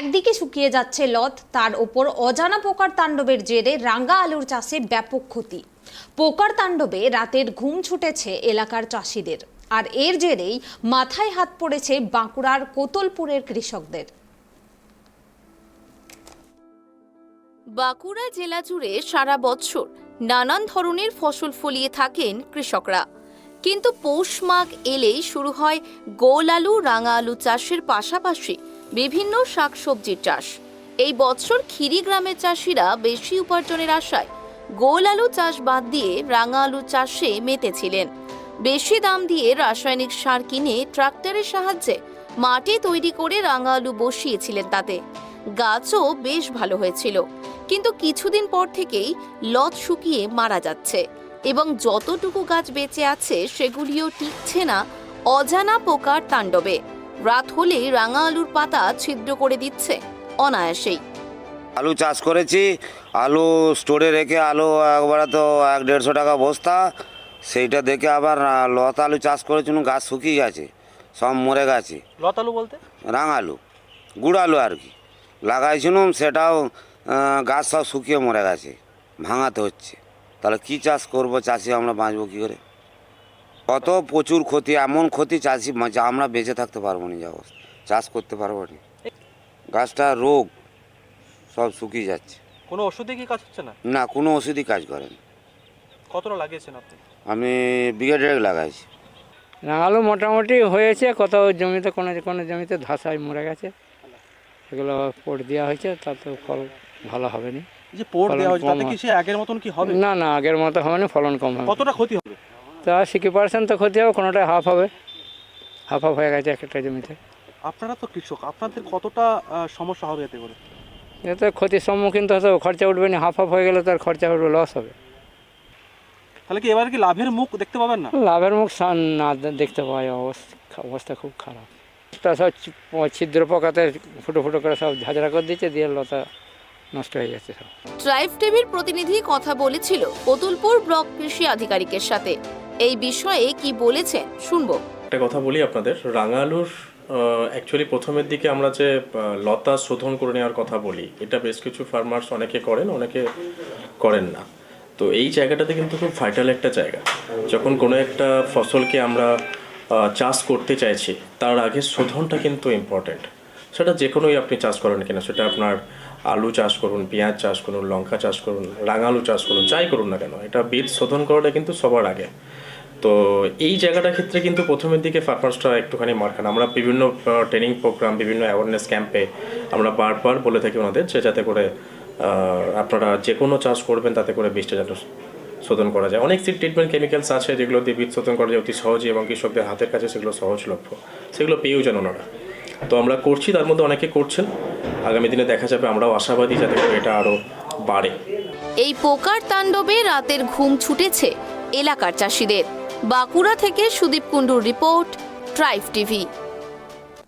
একদিকে শুকিয়ে যাচ্ছে লত, তার ওপর অজানা পোকার তাণ্ডবের জেরে রাঙা আলুর চাষে ব্যাপক ক্ষতি। পোকার তাণ্ডবে রাতের ঘুম ছুটেছে এলাকার চাষিদের, আর এর জেরেই মাথায় হাত পড়েছে বাঁকুড়ার কোতলপুরের কৃষকদের। বাঁকুড়া জেলা জুড়ে সারা বছর নানান ধরনের ফসল ফলিয়ে থাকেন কৃষকরা, কিন্তু পৌষ মাঘ এলেই শুরু হয় গোল আলু, রাঙা আলু চাষের পাশাপাশি বিভিন্ন শাকসবজির চাষ। এই বছর খিরি গ্রামের চাষিরা বেশি উপার্জনের আশায় গোল আলু চাষ বাদ দিয়ে রাঙা আলু চাষে মেতেছিলেন। বেশি দাম দিয়ে রাসায়নিক সার কিনে ট্রাক্টরের সাহায্যে মাটি তৈরি করে রাঙা আলু বসিয়েছিলেন। তাতে গাছও বেশ ভালো হয়েছিল, কিন্তু কিছুদিন পর থেকেই লত শুকিয়ে মারা যাচ্ছে এবং যতটুকু গাছ বেঁচে আছে সেগুলিও টিকছে না অজানা পোকার তাণ্ডবে। রাত হলেই রাঙা আলুর পাতা ছিদ্র করে দিচ্ছে অনায়াসেই। আলু চাষ করেছি, আলু স্টোরে রেখে আলু একবারে তো 100-150 টাকা বস্তা। সেইটা দেখে আবার লত আলু চাষ করেছিলাম, গাছ শুকিয়ে গেছে, সব মরে গেছে। লত আলু বলতে রাঙা আলু, গুড় আলু আর কি লাগাইছিলাম, সেটাও গাছ সব শুকিয়ে মরে গেছে, ভাঙাতে হচ্ছে। তাহলে কি চাষ করব, চাষি আমরা বাঁচবো কী করে? কত প্রচুর ক্ষতি, এমন ক্ষতি চাষি যা আমরা বেঁচে থাকতে পারবো না, যা অবস্থা চাষ করতে পারবো না। গাছটা রোগ সব শুকিয়ে যাচ্ছে। কোনো ওষুধে কি কাজ হচ্ছে না? না, কোনো ওষুধই কাজ করে না। কতটা লাগিয়েছেন আপনি? আমি বিঘা 1.5 লাগাইছি। রাঙালু মোটামুটি হয়েছে, কোথাও জমিতে কোনো কোনো জমিতে ধাসায় মরে গেছে, সেগুলো পোট দেওয়া হয়েছে, তাতে ফল ভালো হবে না। যে পোট দেওয়া হয়েছে তাতে কি সে আগের মতন কি হবে? না না, আগের মতো হবে না, ফলন কম হবে। কতটা ক্ষতি হবে? তা 60% তো ক্ষতি হবে, কোনোটা হাফ হবে, হাফ হয়ে গেছে একটা জমিতে। আপনারা তো কৃষক, আপনাদের কতটা সমস্যা হবে এতে করে? এতে ক্ষতির সম্মুখীন তো হতে হবে, খরচা উঠবে না, হাফ হয়ে গেলে তার খরচা উঠবে, লস হবে। তাহলে কি এবার কি লাভের মুখ দেখতে পাবেন না? লাভের মুখ না দেখতে পাওয়া যায়, অবস্থা খুব খারাপ। তা সব ছিদ্র পোকাতে ফুটো ফুটো করে সব ঝাঁঝরা করে দিচ্ছে, দিয়ে লতা নষ্ট হয়ে যাচ্ছে সব। ট্রাইব টিভির প্রতিনিধি কথা বলেছিল কোতুলপুর ব্লক কৃষি আধিকারিকের সাথে। এই বিষয়ে কি বলেছেন শুনবো। একটা কথা বলি আপনাদের, রাঙা আলুর অ্যাকচুয়ালি প্রথমের দিকে আমরা যে লতা শোধন করে নেওয়ার কথা বলি, এটা বেশ কিছু ফার্মার্স অনেকে করেন, অনেকে করেন না। তো এই জায়গাটাতে কিন্তু খুব ভাইটাল একটা জায়গা। যখন কোনো একটা ফসলকে আমরা চাষ করতে চাইছি, তার আগে শোধনটা কিন্তু ইম্পর্টেন্ট। সেটা যে কোনোই আপনি চাষ করেন কিনা, সেটা আপনার আলু চাষ করুন, পেঁয়াজ চাষ করুন, লঙ্কা চাষ করুন, রাঙা আলু চাষ করুন, যাই করুন না কেন, এটা বীজ শোধন করাটা কিন্তু সবার আগে। তো এই জায়গাটার ক্ষেত্রে কিন্তু প্রথমের দিকে ফার্মার্সরা একটুখানি মার খান। আমরা বিভিন্ন ট্রেনিং প্রোগ্রাম, বিভিন্ন অ্যাওয়ারনেস ক্যাম্পে আমরা বারবার বলে থাকি ওনাদের যে যাতে করে আপনারা যে কোনো চাষ করবেন তাতে করে বীজটা যাতে শোধন করা যায়। অনেক সিড ট্রিটমেন্ট কেমিক্যালস আছে যেগুলো দিয়ে বীজ শোধন করা যায় অতি সহজে, এবং কৃষকদের হাতের কাছে সেগুলো সহজলভ্য, সেগুলো পেয়েও যান ওনারা। তো আমরা করছি, তার মধ্যে অনেকে করছেন। আগামী দিনে দেখা যাবে, আমরাও আশাবাদী যাতে করে এটা আরও বাড়ে। এই পোকার তাণ্ডবে রাতের ঘুম ছুটেছে এলাকার চাষিদের। বাঁকুড়া থেকে সুদীপ কুণ্ডুর রিপোর্ট, ট্রাইব টিভি।